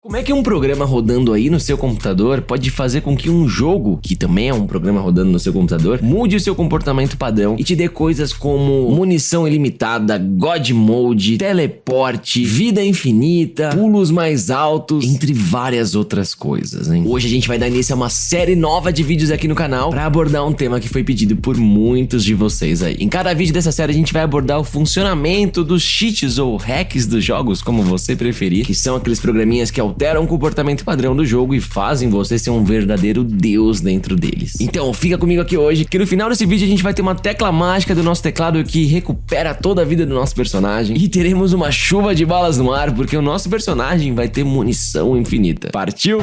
Como é que um programa rodando aí no seu computador pode fazer com que um jogo, que também é um programa rodando no seu computador, mude o seu comportamento padrão e te dê coisas como munição ilimitada, God Mode, teleporte, vida infinita, pulos mais altos, entre várias outras coisas, hein? Hoje a gente vai dar início a uma série nova de vídeos aqui no canal para abordar um tema que foi pedido por muitos de vocês aí. Em cada vídeo dessa série a gente vai abordar o funcionamento dos cheats ou hacks dos jogos, como você preferir, que são aqueles programinhas que alteram o comportamento padrão do jogo e fazem você ser um verdadeiro deus dentro deles. Então fica comigo aqui hoje, que no final desse vídeo a gente vai ter uma tecla mágica do nosso teclado que recupera toda a vida do nosso personagem e teremos uma chuva de balas no ar, porque o nosso personagem vai ter munição infinita. Partiu?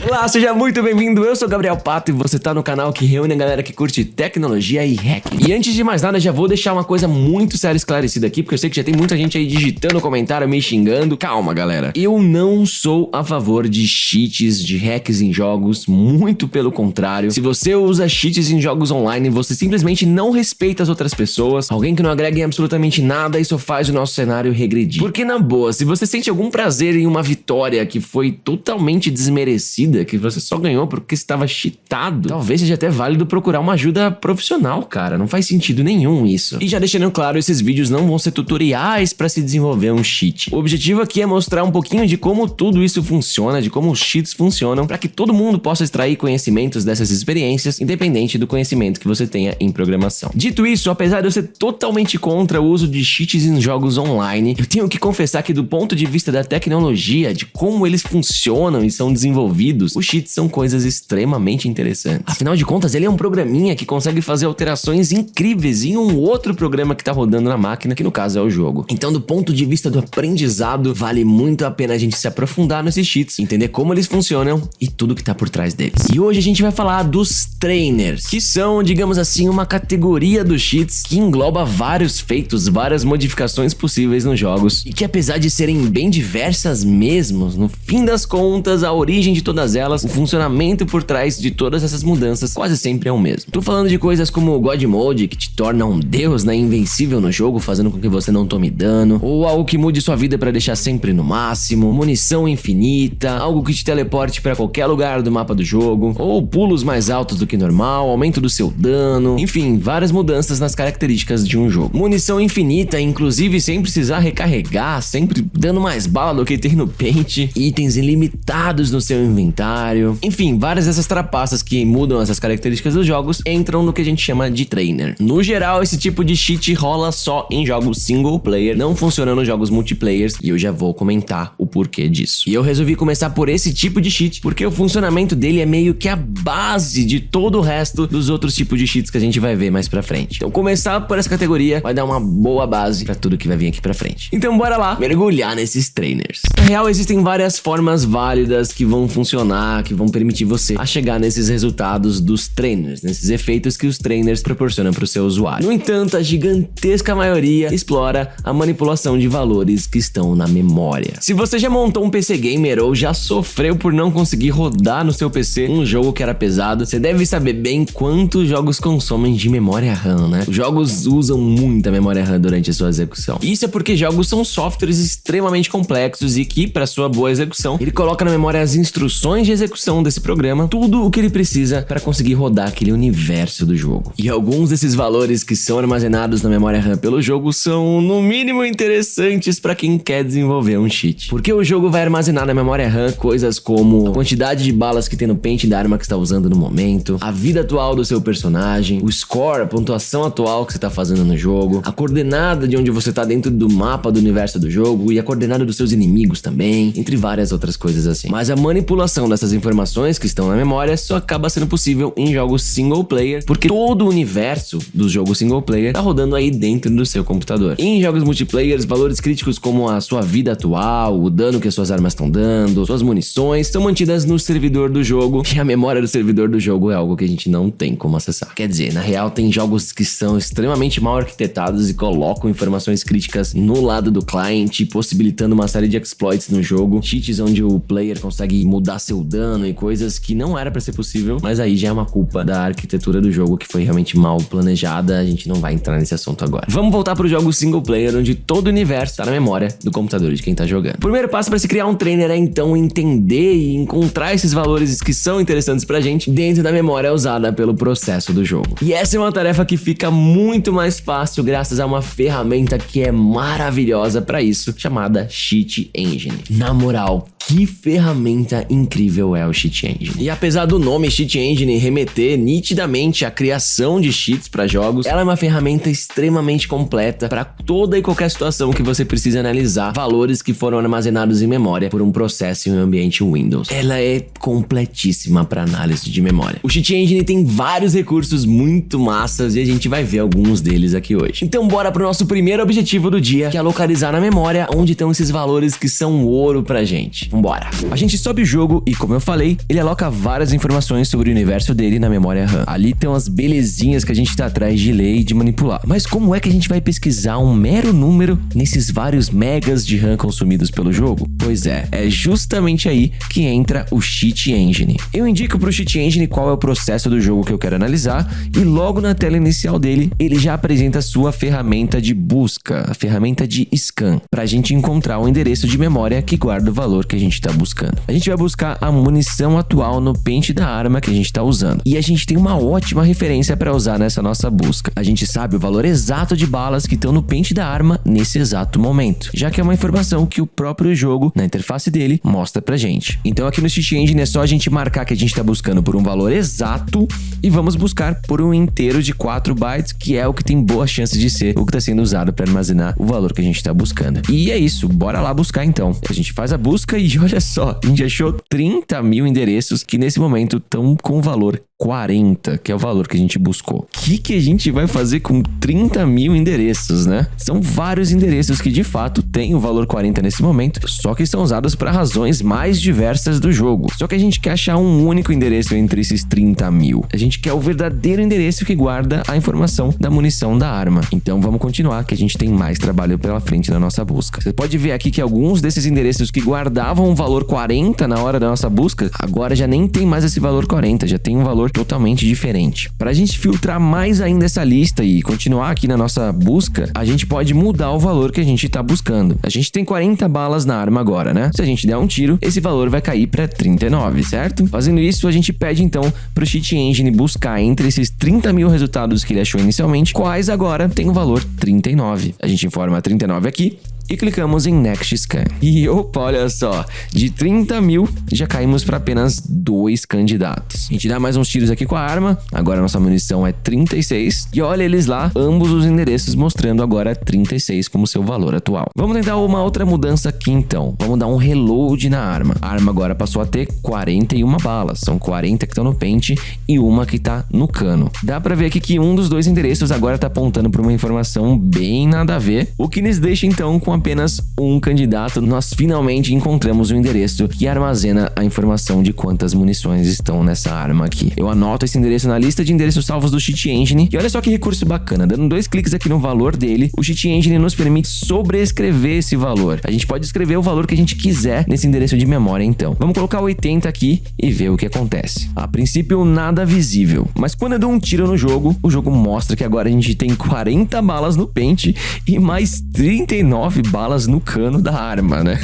Olá, seja muito bem-vindo, eu sou o Gabriel Pato e você tá no canal que reúne a galera que curte tecnologia e hacking. E antes de mais nada, já vou deixar uma coisa muito séria esclarecida aqui, porque eu sei que já tem muita gente aí digitando comentário, me xingando. Calma, galera. Eu não sou a favor de cheats, de hacks em jogos, muito pelo contrário. Se você usa cheats em jogos online, você simplesmente não respeita as outras pessoas, alguém que não agrega em absolutamente nada e só faz o nosso cenário regredir. Porque na boa, se você sente algum prazer em uma vitória que foi totalmente desmerecida, que você só ganhou porque estava cheatado, talvez seja até válido procurar uma ajuda profissional, cara. Não faz sentido nenhum isso. E já deixando claro, esses vídeos não vão ser tutoriais para se desenvolver um cheat. O objetivo aqui é mostrar um pouquinho de como tudo isso funciona, de como os cheats funcionam, para que todo mundo possa extrair conhecimentos dessas experiências, independente do conhecimento que você tenha em programação. Dito isso, apesar de eu ser totalmente contra o uso de cheats em jogos online, eu tenho que confessar que do ponto de vista da tecnologia, de como eles funcionam e são desenvolvidos, os cheats são coisas extremamente interessantes. Afinal de contas, ele é um programinha que consegue fazer alterações incríveis em um outro programa que tá rodando na máquina, que no caso é o jogo. Então, do ponto de vista do aprendizado, vale muito a pena a gente se aprofundar nesses cheats, entender como eles funcionam e tudo que tá por trás deles. E hoje a gente vai falar dos trainers, que são, digamos assim, uma categoria dos cheats que engloba vários feitos, várias modificações possíveis nos jogos e que, apesar de serem bem diversas mesmo, no fim das contas, a origem de todas elas, o funcionamento por trás de todas essas mudanças quase sempre é o mesmo. Tô falando de coisas como o God Mode, que te torna um deus, né, invencível no jogo, fazendo com que você não tome dano, ou algo que mude sua vida para deixar sempre no máximo, munição infinita, algo que te teleporte para qualquer lugar do mapa do jogo, ou pulos mais altos do que normal, aumento do seu dano, enfim, várias mudanças nas características de um jogo. Munição infinita, inclusive sem precisar recarregar, sempre dando mais bala do que tem no pente, itens ilimitados no seu inventário. Enfim, várias dessas trapaças que mudam essas características dos jogos entram no que a gente chama de trainer. No geral, esse tipo de cheat rola só em jogos single player, não funciona nos jogos multiplayers, e eu já vou comentar o porquê disso. E eu resolvi começar por esse tipo de cheat, porque o funcionamento dele é meio que a base de todo o resto dos outros tipos de cheats que a gente vai ver mais pra frente. Então começar por essa categoria vai dar uma boa base pra tudo que vai vir aqui pra frente. Então bora lá mergulhar nesses trainers. Na real, existem várias formas válidas que vão funcionar, que vão permitir você a chegar nesses resultados dos trainers, nesses efeitos que os trainers proporcionam para o seu usuário. No entanto, a gigantesca maioria explora a manipulação de valores que estão na memória. Se você já montou um PC gamer ou já sofreu por não conseguir rodar no seu PC um jogo que era pesado, você deve saber bem quantos jogos consomem de memória RAM, né? Os jogos usam muita memória RAM durante a sua execução. Isso é porque jogos são softwares extremamente complexos e que, para sua boa execução, ele coloca na memória as instruções de execução desse programa, tudo o que ele precisa para conseguir rodar aquele universo do jogo. E alguns desses valores que são armazenados na memória RAM pelo jogo são, no mínimo, interessantes para quem quer desenvolver um cheat. Porque o jogo vai armazenar na memória RAM coisas como a quantidade de balas que tem no pente da arma que está usando no momento, a vida atual do seu personagem, o score, a pontuação atual que você está fazendo no jogo, a coordenada de onde você está dentro do mapa do universo do jogo e a coordenada dos seus inimigos também, entre várias outras coisas assim. Mas a manipulação dessas informações que estão na memória só acaba sendo possível em jogos single player, porque todo o universo dos jogos single player tá rodando aí dentro do seu computador. Em jogos multiplayer, valores críticos como a sua vida atual, o dano que as suas armas estão dando, suas munições, são mantidas no servidor do jogo, e a memória do servidor do jogo é algo que a gente não tem como acessar. Quer dizer, na real, tem jogos que são extremamente mal arquitetados e colocam informações críticas no lado do cliente, possibilitando uma série de exploits no jogo, cheats onde o player consegue mudar seu seu dano e coisas que não era pra ser possível, mas aí já é uma culpa da arquitetura do jogo que foi realmente mal planejada. A gente não vai entrar nesse assunto agora. Vamos voltar pro jogo single player, onde todo o universo tá na memória do computador de quem tá jogando. O primeiro passo para se criar um trainer é então entender e encontrar esses valores que são interessantes pra gente dentro da memória usada pelo processo do jogo. E essa é uma tarefa que fica muito mais fácil graças a uma ferramenta que é maravilhosa pra isso, chamada Cheat Engine. Na moral, que ferramenta incrível é o Cheat Engine. E apesar do nome Cheat Engine remeter nitidamente à criação de cheats para jogos, ela é uma ferramenta extremamente completa para toda e qualquer situação que você precisa analisar valores que foram armazenados em memória por um processo em um ambiente Windows. Ela é completíssima para análise de memória. O Cheat Engine tem vários recursos muito massas e a gente vai ver alguns deles aqui hoje. Então bora pro nosso primeiro objetivo do dia, que é localizar na memória onde estão esses valores que são ouro pra gente. Vambora! A gente sobe o jogo e, como eu falei, ele aloca várias informações sobre o universo dele na memória RAM. Ali tem umas belezinhas que a gente tá atrás de ler e de manipular. Mas como é que a gente vai pesquisar um mero número nesses vários megas de RAM consumidos pelo jogo? Pois é justamente aí que entra o Cheat Engine. Eu indico pro Cheat Engine qual é o processo do jogo que eu quero analisar e logo na tela inicial dele, ele já apresenta a sua ferramenta de busca, a ferramenta de scan, pra gente encontrar o endereço de memória que guarda o valor que a gente tá buscando. A gente vai buscar a munição atual no pente da arma que a gente tá usando. E a gente tem uma ótima referência para usar nessa nossa busca. A gente sabe o valor exato de balas que estão no pente da arma nesse exato momento, já que é uma informação que o próprio jogo, na interface dele, mostra pra gente. Então aqui no Cheat Engine é só a gente marcar que a gente tá buscando por um valor exato e vamos buscar por um inteiro de 4 bytes, que é o que tem boa chance de ser o que tá sendo usado para armazenar o valor que a gente tá buscando. E é isso, bora lá buscar então. A gente faz a busca e olha só, a gente achou 30 mil endereços que nesse momento estão com o valor 40, que é o valor que a gente buscou. O que a gente vai fazer com 30 mil endereços, né? São vários endereços que de fato têm o valor 40 nesse momento, só que são usados para razões mais diversas do jogo. Só que a gente quer achar um único endereço entre esses 30 mil. A gente quer o verdadeiro endereço que guarda a informação da munição da arma. Então vamos continuar, que a gente tem mais trabalho pela frente na nossa busca. Você pode ver aqui que alguns desses endereços que guardavam o valor 40 na hora da nossa busca, agora já nem tem mais esse valor 40, já tem um valor totalmente diferente. Para a gente filtrar mais ainda essa lista e continuar aqui na nossa busca, a gente pode mudar o valor que a gente está buscando. A gente tem 40 balas na arma agora, né? Se a gente der um tiro, esse valor vai cair para 39, certo? Fazendo isso, a gente pede então para o Cheat Engine buscar entre esses 30 mil resultados que ele achou inicialmente, quais agora tem o valor 39. A gente informa 39 aqui e clicamos em Next Scan. E opa, olha só, de 30 mil já caímos para apenas 2 candidatos. A gente dá mais uns tiros aqui com a arma, agora nossa munição é 36 e olha eles lá, ambos os endereços mostrando agora 36 como seu valor atual. Vamos tentar uma outra mudança aqui então, vamos dar um reload na arma. A arma agora passou a ter 41 balas, são 40 que estão no pente e uma que tá no cano. Dá para ver aqui que um dos dois endereços agora tá apontando para uma informação bem nada a ver, o que nos deixa então com apenas um candidato. Nós finalmente encontramos o endereço que armazena a informação de quantas munições estão nessa arma aqui. Eu anoto esse endereço na lista de endereços salvos do Cheat Engine e olha só que recurso bacana, dando 2 cliques aqui no valor dele, o Cheat Engine nos permite sobrescrever esse valor. A gente pode escrever o valor que a gente quiser nesse endereço de memória então. Vamos colocar 80 aqui e ver o que acontece. A princípio nada visível, mas quando eu dou um tiro no jogo, o jogo mostra que agora a gente tem 40 balas no pente e mais 39 balas no cano da arma, né?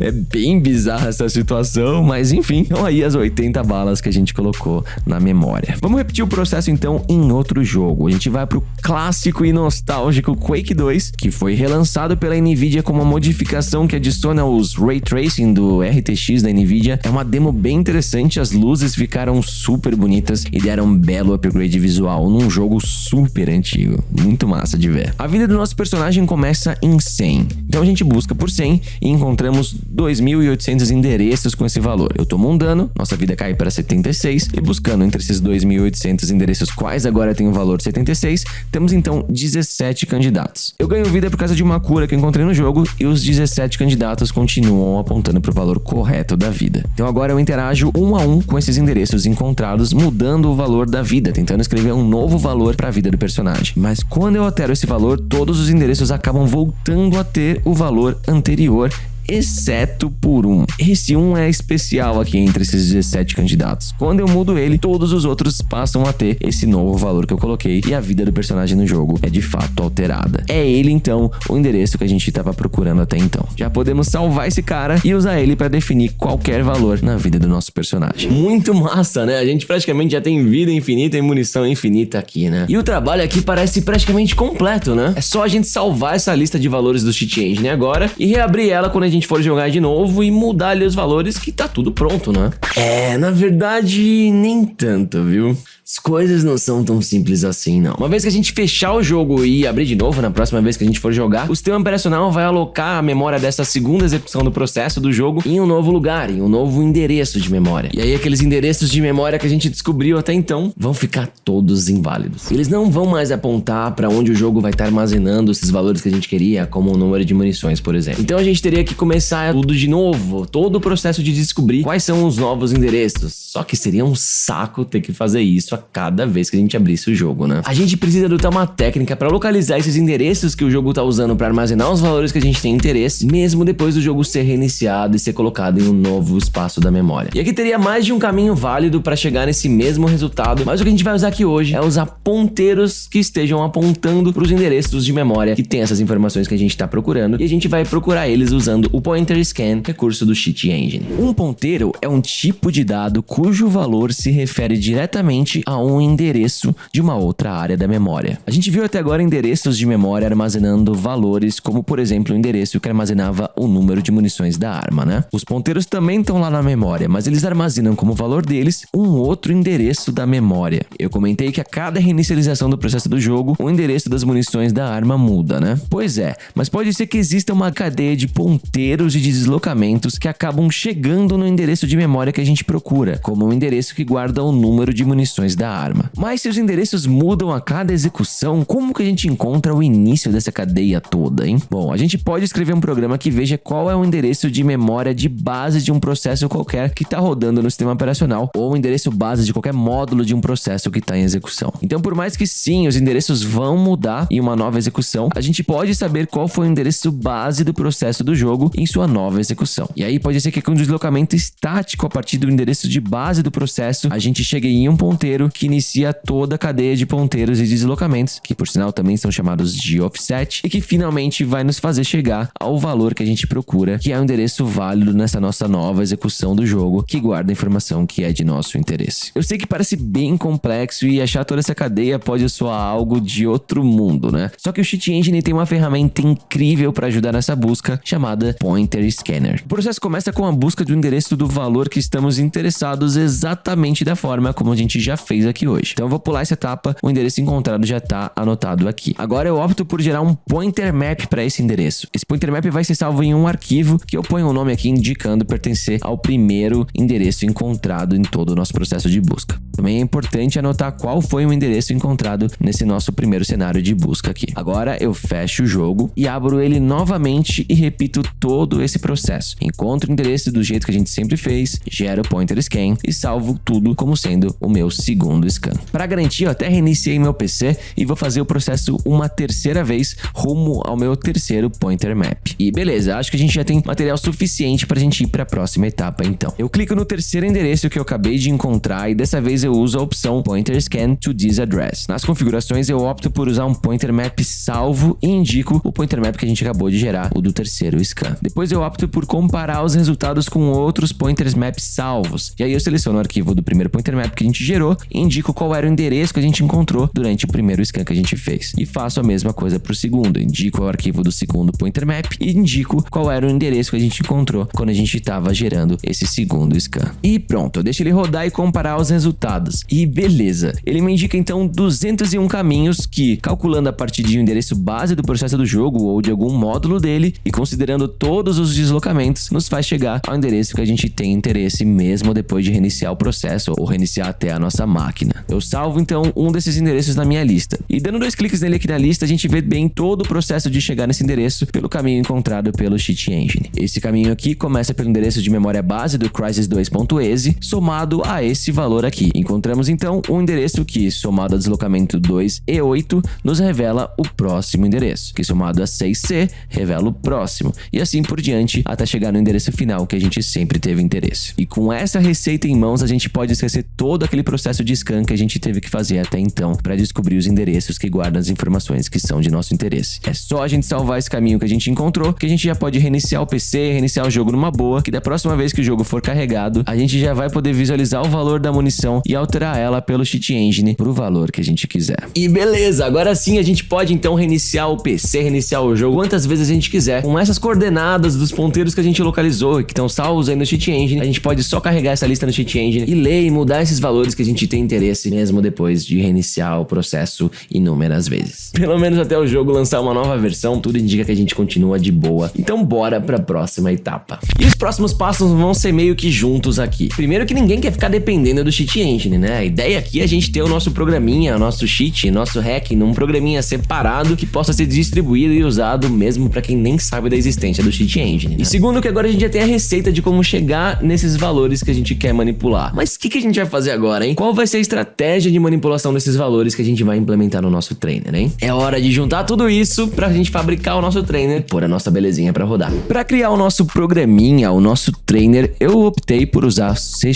É bem bizarra essa situação, mas enfim, estão aí as 80 balas que a gente colocou na memória. Vamos repetir o processo então em outro jogo. A gente vai pro clássico e nostálgico Quake 2, que foi relançado pela Nvidia com uma modificação que adiciona os Ray Tracing do RTX da Nvidia. É uma demo bem interessante, as luzes ficaram super bonitas e deram um belo upgrade visual num jogo super antigo. Muito massa de ver. A vida do nosso personagem começa em 100. Então a gente busca por 100 e encontramos 2.800 endereços com esse valor. Eu tomo um dano, nossa vida cai para 76 e buscando entre esses 2.800 endereços quais agora tem o valor 76, temos então 17 candidatos. Eu ganho vida por causa de uma cura que eu encontrei no jogo e os 17 candidatos continuam apontando para o valor correto da vida. Então agora eu interajo um a um com esses endereços encontrados, mudando o valor da vida, tentando escrever um novo valor para a vida do personagem. Mas quando eu altero esse valor, todos os endereços acabam voltando a ter o valor anterior exceto por um. Esse um é especial aqui entre esses 17 candidatos. Quando eu mudo ele, todos os outros passam a ter esse novo valor que eu coloquei e a vida do personagem no jogo é de fato alterada. É ele então o endereço que a gente estava procurando até então. Já podemos salvar esse cara e usar ele para definir qualquer valor na vida do nosso personagem. Muito massa, né? A gente praticamente já tem vida infinita e munição infinita aqui, né? E o trabalho aqui parece praticamente completo, né? É só a gente salvar essa lista de valores do Cheat Engine agora e reabrir ela quando a gente for jogar de novo e mudar ali os valores que tá tudo pronto, né? Na verdade, nem tanto, viu? As coisas não são tão simples assim, não. Uma vez que a gente fechar o jogo e abrir de novo, na próxima vez que a gente for jogar, o sistema operacional vai alocar a memória dessa segunda execução do processo do jogo em um novo lugar, em um novo endereço de memória. E aí aqueles endereços de memória que a gente descobriu até então vão ficar todos inválidos. Eles não vão mais apontar para onde o jogo vai estar armazenando esses valores que a gente queria, como o número de munições, por exemplo. Então a gente teria que começar tudo de novo, todo o processo de descobrir quais são os novos endereços. Só que seria um saco ter que fazer isso a cada vez que a gente abrisse o jogo, né? A gente precisa adotar uma técnica para localizar esses endereços que o jogo tá usando para armazenar os valores que a gente tem interesse, mesmo depois do jogo ser reiniciado e ser colocado em um novo espaço da memória. E aqui teria mais de um caminho válido para chegar nesse mesmo resultado, mas o que a gente vai usar aqui hoje é usar ponteiros que estejam apontando para os endereços de memória que tem essas informações que a gente tá procurando, e a gente vai procurar eles usando o Pointer Scan, recurso do Cheat Engine. Um ponteiro é um tipo de dado cujo valor se refere diretamente a um endereço de uma outra área da memória. A gente viu até agora endereços de memória armazenando valores, como por exemplo o endereço que armazenava o número de munições da arma, né? Os ponteiros também estão lá na memória, mas eles armazenam como valor deles um outro endereço da memória. Eu comentei que a cada reinicialização do processo do jogo, o endereço das munições da arma muda, né? Pois é, mas pode ser que exista uma cadeia de ponteiros e de deslocamentos que acabam chegando no endereço de memória que a gente procura, como um endereço que guarda o número de munições da arma. Mas se os endereços mudam a cada execução, como que a gente encontra o início dessa cadeia toda, hein? Bom, a gente pode escrever um programa que veja qual é o endereço de memória de base de um processo qualquer que está rodando no sistema operacional, ou o endereço base de qualquer módulo de um processo que está em execução. Então, por mais que sim, os endereços vão mudar em uma nova execução, a gente pode saber qual foi o endereço base do processo do jogo em sua nova execução. E aí pode ser que com um deslocamento estático a partir do endereço de base do processo, a gente chegue em um ponteiro que inicia toda a cadeia de ponteiros e deslocamentos, que por sinal também são chamados de offset, e que finalmente vai nos fazer chegar ao valor que a gente procura, que é o endereço válido nessa nossa nova execução do jogo, que guarda a informação que é de nosso interesse. Eu sei que parece bem complexo e achar toda essa cadeia pode soar algo de outro mundo, né? Só que o Cheat Engine tem uma ferramenta incrível para ajudar nessa busca, chamada Pointer Scanner. O processo começa com a busca do endereço do valor que estamos interessados exatamente da forma como a gente já fez aqui hoje. Então eu vou pular essa etapa, o endereço encontrado já está anotado aqui. Agora eu opto por gerar um pointer map para esse endereço. Esse pointer map vai ser salvo em um arquivo que eu ponho o nome aqui indicando pertencer ao primeiro endereço encontrado em todo o nosso processo de busca. Também é importante anotar qual foi o endereço encontrado nesse nosso primeiro cenário de busca aqui. Agora eu fecho o jogo e abro ele novamente e repito todo esse processo. Encontro o endereço do jeito que a gente sempre fez, gero o pointer scan e salvo tudo como sendo o meu segundo scan. Para garantir, eu até reiniciei meu PC e vou fazer o processo uma terceira vez rumo ao meu terceiro pointer map. E beleza, acho que a gente já tem material suficiente para a gente ir para a próxima etapa então. Eu clico no terceiro endereço que eu acabei de encontrar e dessa vez eu uso a opção Pointer Scan to this address. Nas configurações eu opto por usar um pointer map salvo e indico o pointer map que a gente acabou de gerar, o do terceiro scan. Depois eu opto por comparar os resultados com outros pointers maps salvos. E aí eu seleciono o arquivo do primeiro pointer map que a gente gerou e indico qual era o endereço que a gente encontrou durante o primeiro scan que a gente fez. E faço a mesma coisa para o segundo. Indico o arquivo do segundo pointer map e indico qual era o endereço que a gente encontrou quando a gente estava gerando esse segundo scan. E pronto, eu deixo ele rodar e comparar os resultados. E beleza, ele me indica então 201 caminhos que, calculando a partir de um endereço base do processo do jogo ou de algum módulo dele e considerando todos os deslocamentos, nos faz chegar ao endereço que a gente tem interesse mesmo depois de reiniciar o processo ou reiniciar até a nossa máquina. Eu salvo então um desses endereços na minha lista. E dando 2 cliques nele aqui na lista, a gente vê bem todo o processo de chegar nesse endereço pelo caminho encontrado pelo Cheat Engine. Esse caminho aqui começa pelo endereço de memória base do Crysis 2.exe somado a esse valor aqui. encontramos então um endereço que, somado ao deslocamento 2 e 8, nos revela o próximo endereço, que somado a 6C revela o próximo, e assim por diante até chegar no endereço final que a gente sempre teve interesse. E com essa receita em mãos, a gente pode esquecer todo aquele processo de scan que a gente teve que fazer até então para descobrir os endereços que guardam as informações que são de nosso interesse. É só a gente salvar esse caminho que a gente encontrou, que a gente já pode reiniciar o PC, reiniciar o jogo numa boa, que da próxima vez que o jogo for carregado, a gente já vai poder visualizar o valor da munição e alterar ela pelo cheat engine pro valor que a gente quiser. E beleza, agora sim a gente pode então reiniciar o PC, reiniciar o jogo quantas vezes a gente quiser, com essas coordenadas dos ponteiros que a gente localizou e que estão salvos aí no cheat engine. A gente pode só carregar essa lista no cheat engine e ler e mudar esses valores que a gente tem interesse, mesmo depois de reiniciar o processo inúmeras vezes. Pelo menos até o jogo lançar uma nova versão, tudo indica que a gente continua de boa. Então bora pra próxima etapa. E os próximos passos vão ser meio que juntos aqui. Primeiro que ninguém quer ficar dependendo do cheat engine, né? A ideia aqui é a gente ter o nosso programinha, o nosso cheat, nosso hack num programinha separado que possa ser distribuído e usado mesmo pra quem nem sabe da existência do cheat engine, né? E segundo que agora a gente já tem a receita de como chegar nesses valores que a gente quer manipular. Mas o que a gente vai fazer agora, hein? Qual vai ser a estratégia de manipulação desses valores que a gente vai implementar no nosso trainer, hein? É hora de juntar tudo isso pra gente fabricar o nosso trainer e pôr a nossa belezinha pra rodar. Pra criar o nosso programinha, o nosso trainer, eu optei por usar C#.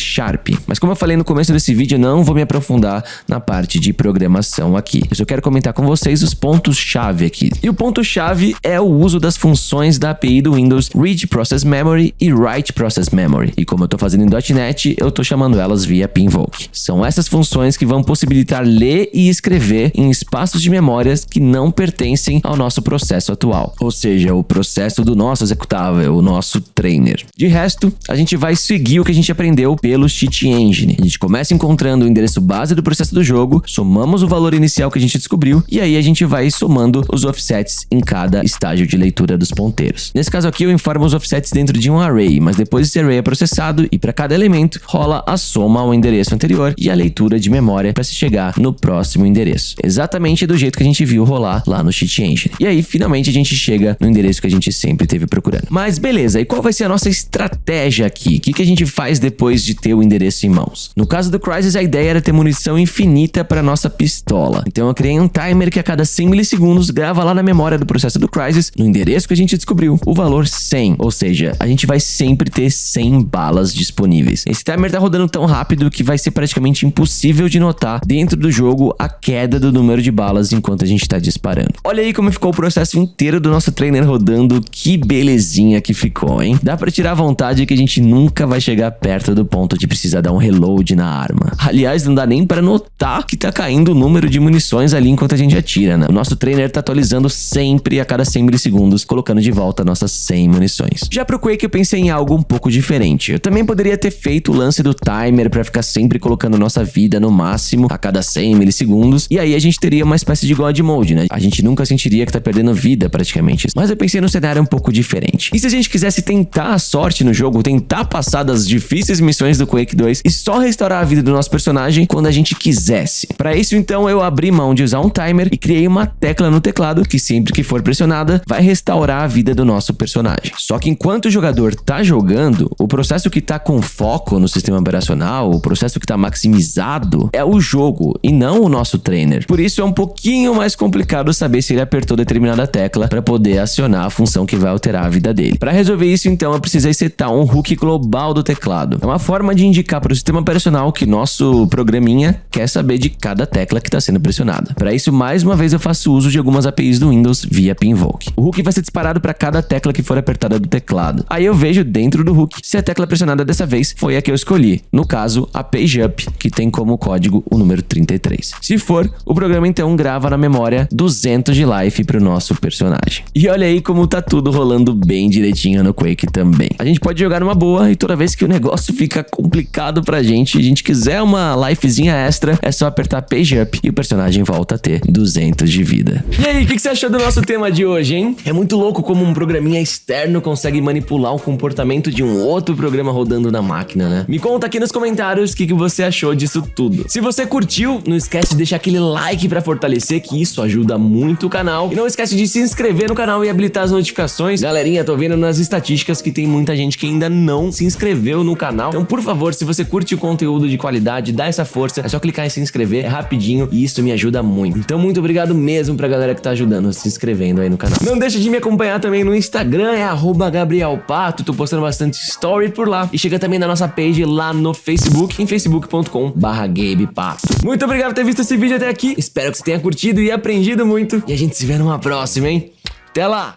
Mas como eu falei no começo desse vídeo, eu não vou me aprofundar na parte de programação aqui. Eu só quero comentar com vocês os pontos-chave aqui. E o ponto-chave é o uso das funções da API do Windows Read Process Memory e Write Process Memory. E como eu tô fazendo em .NET, eu tô chamando elas via pinvoke. São essas funções que vão possibilitar ler e escrever em espaços de memórias que não pertencem ao nosso processo atual. Ou seja, o processo do nosso executável, o nosso trainer. De resto, a gente vai seguir o que a gente aprendeu pelo cheat engine. A gente começa encontrando o endereço base do processo do jogo, somamos o valor inicial que a gente descobriu e aí a gente vai somando os offsets em cada estágio de leitura dos ponteiros. Nesse caso aqui eu informo os offsets dentro de um array, mas depois esse array é processado e para cada elemento rola a soma ao endereço anterior e a leitura de memória para se chegar no próximo endereço. Exatamente do jeito que a gente viu rolar lá no cheat engine. E aí finalmente a gente chega no endereço que a gente sempre esteve procurando. Mas beleza, e qual vai ser a nossa estratégia aqui? O que a gente faz depois de ter o endereço em mãos? No caso do Crysis, a ideia era ter munição infinita para nossa pistola. Então eu criei um timer que a cada 100 milissegundos grava lá na memória do processo do Crysis, no endereço que a gente descobriu, o valor 100. Ou seja, a gente vai sempre ter 100 balas disponíveis. Esse timer tá rodando tão rápido que vai ser praticamente impossível de notar dentro do jogo a queda do número de balas enquanto a gente tá disparando. Olha aí como ficou o processo inteiro do nosso trainer rodando, que belezinha que ficou, hein? Dá pra tirar a vontade que a gente nunca vai chegar perto do ponto de precisar dar um reload na arma. Aliás, não dá nem pra notar que tá caindo o número de munições ali enquanto a gente atira, né? O nosso trainer tá atualizando sempre a cada 100 milissegundos, colocando de volta nossas 100 munições. Já pro Quake eu pensei em algo um pouco diferente. Eu também poderia ter feito o lance do timer pra ficar sempre colocando nossa vida no máximo a cada 100 milissegundos, e aí a gente teria uma espécie de God Mode, né? A gente nunca sentiria que tá perdendo vida praticamente. Mas eu pensei num cenário um pouco diferente. E se a gente quisesse tentar a sorte no jogo, tentar passar das difíceis missões do Quake 2 e só restaurar a vida do nosso personagem quando a gente quisesse? Pra isso, então, eu abri mão de usar um timer e criei uma tecla no teclado que sempre que for pressionada, vai restaurar a vida do nosso personagem. Só que enquanto o jogador tá jogando, o processo que tá com foco no sistema operacional, o processo que tá maximizado, é o jogo e não o nosso trainer. Por isso é um pouquinho mais complicado saber se ele apertou determinada tecla para poder acionar a função que vai alterar a vida dele. Para resolver isso, então, eu precisei setar um hook global do teclado. É uma forma de indicar para o sistema operacional que nosso programinha quer saber de cada tecla que está sendo pressionada. Para isso, mais uma vez, eu faço uso de algumas APIs do Windows via pinvoke. O hook vai ser disparado para cada tecla que for apertada do teclado. Aí eu vejo dentro do hook se a tecla pressionada dessa vez foi a que eu escolhi. No caso, a PageUp, que tem como código o número 33. Se for, o programa então grava na memória 200 de life para o nosso personagem. E olha aí como tá tudo rolando bem direitinho no Quake também. A gente pode jogar numa boa e toda vez que o negócio fica complicado pra gente, a gente quiser uma lifezinha extra, é só apertar PageUp e o personagem volta a ter 200 de vida. E aí, o que você achou do nosso tema de hoje, hein? É muito louco como um programinha externo consegue manipular o comportamento de um outro programa rodando na máquina, né? Me conta aqui nos comentários o que você achou disso tudo. Se você curtiu, não esquece de deixar aquele like pra fortalecer, que isso ajuda muito o canal. E não esquece de se inscrever no canal e habilitar as notificações. Galerinha, tô vendo nas estatísticas que tem muita gente que ainda não se inscreveu no canal. Então, por favor, se você curte o conteúdo de qualidade, qualidade, dá essa força. É só clicar em se inscrever, é rapidinho e isso me ajuda muito. Então, muito obrigado mesmo pra galera que tá ajudando, se inscrevendo aí no canal. Não deixa de me acompanhar também no Instagram, é @GabrielPato. Tô postando bastante story por lá. E chega também na nossa page lá no Facebook, em facebook.com/GabePato. Muito obrigado por ter visto esse vídeo até aqui. Espero que você tenha curtido e aprendido muito. E a gente se vê numa próxima, hein? Até lá!